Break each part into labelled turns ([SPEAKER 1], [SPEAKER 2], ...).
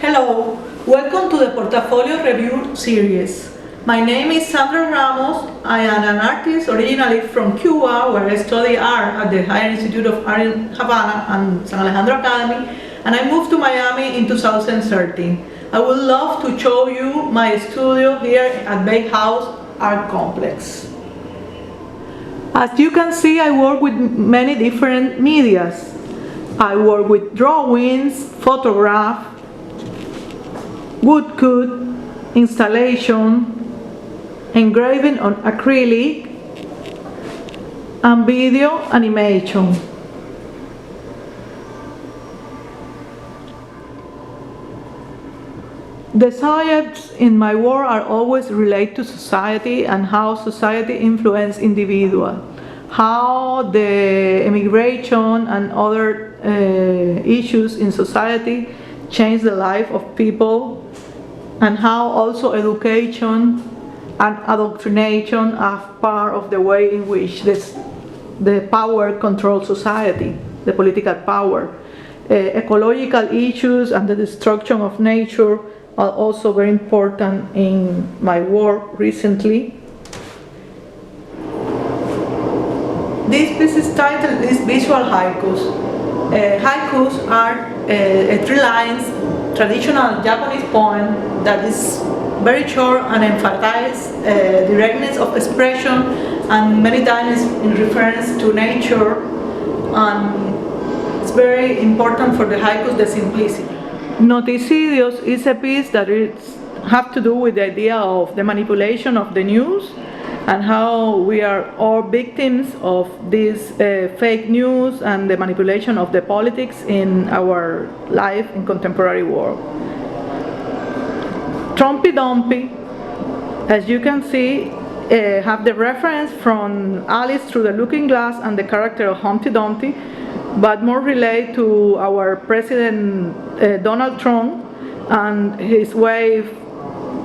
[SPEAKER 1] Hello, welcome to the Portfolio Review series. My name is Sandra Ramos. I am an artist originally from Cuba, where I study art at the Higher Institute of Art in Havana and San Alejandro Academy, and I moved to Miami in 2013. I would love to show you my studio here at Bay House Art Complex. As you can see, I work with many different medias. I work with drawings, photograph, woodcut, installation, engraving on acrylic, and video animation. The subjects in my work are always related to society and how society influences individuals, how the immigration and other issues in society change the life of people, and how also education and indoctrination are part of the way in which the power controls society, the political power. Ecological issues and the destruction of nature are also very important in my work recently. This piece's title is Visual Haikus. Haikus are 3 lines, traditional Japanese poem that is very short and emphasize directness of expression and many times in reference to nature, and it's very important for the haikus, the simplicity. Noticidios is a piece that have to do with the idea of the manipulation of the news and how we are all victims of this fake news and the manipulation of the politics in our life in contemporary world. Trumpy Dumpy, as you can see, have the reference from Alice Through the Looking Glass and the character of Humpty Dumpty, but more related to our President Donald Trump and his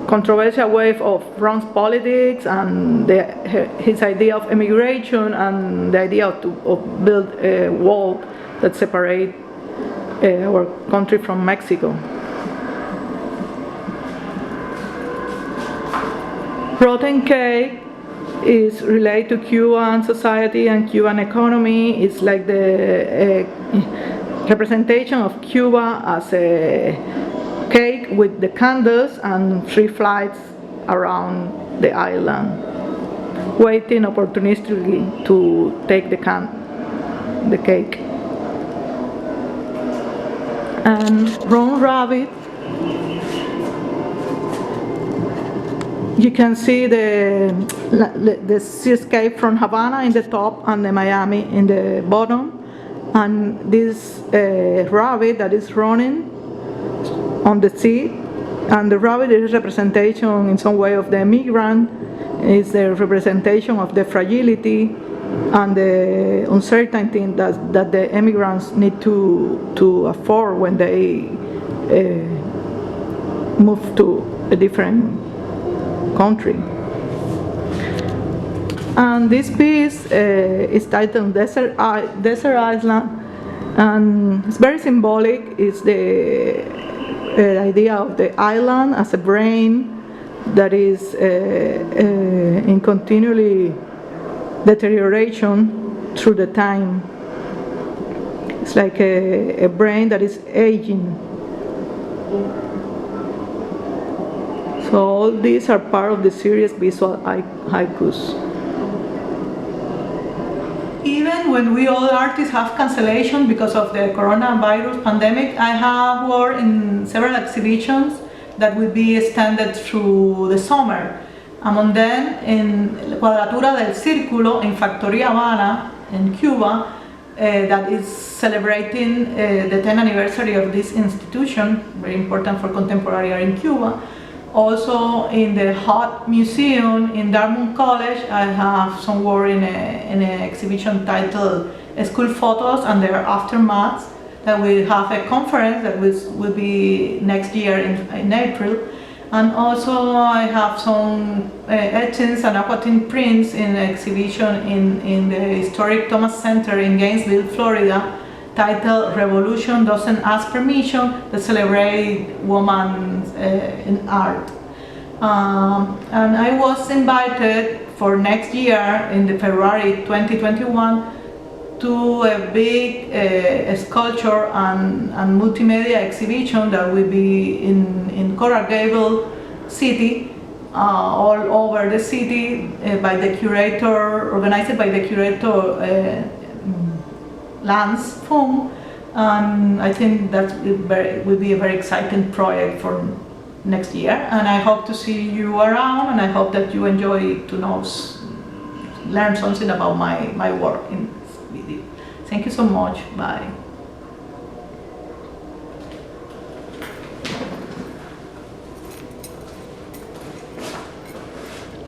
[SPEAKER 1] controversial wave of Trump's politics and his idea of immigration and the idea of build a wall that separates our country from Mexico. Rotten Cake is related to Cuban society and Cuban economy. It's like the representation of Cuba as a cake with the candles and 3 flights around the island, waiting opportunistically to take the cake. And Round Rabbit, you can see the seascape from Havana in the top and the Miami in the bottom, and this rabbit that is running on the sea, and the rabbit is representation in some way of the immigrant, is the representation of the fragility and the uncertainty that the immigrants need to afford when they move to a different country. And this piece is titled Desert Island, and it's very symbolic. It's the idea of the island as a brain that is in continually deterioration through the time. It's like a brain that is aging. So all these are part of the series Visual Haikus. Even when we all artists have cancellation because of the coronavirus pandemic, I have worked in several exhibitions that will be extended through the summer. Among them, in Quadratura del Círculo in Factoría Habana in Cuba, that is celebrating the 10th anniversary of this institution, very important for contemporary art in Cuba. Also in the Hot Museum in Dartmouth College, I have some work in an exhibition titled School Photos and Their Aftermaths, that will have a conference that will be next year in April. And also I have some etchings and aquatine prints in an exhibition in the historic Thomas Center in Gainesville, Florida, titled Revolution Doesn't Ask Permission, that celebrate women in art. And I was invited for next year in the February 2021 to a big sculpture and multimedia exhibition that will be in Coral Gable City, all over the city, by the curator, organized by the curator Lance Fung, and I think that will be a very exciting project for next year. And I hope to see you around, and I hope that you enjoy to learn something about my work in video. Thank you so much. Bye.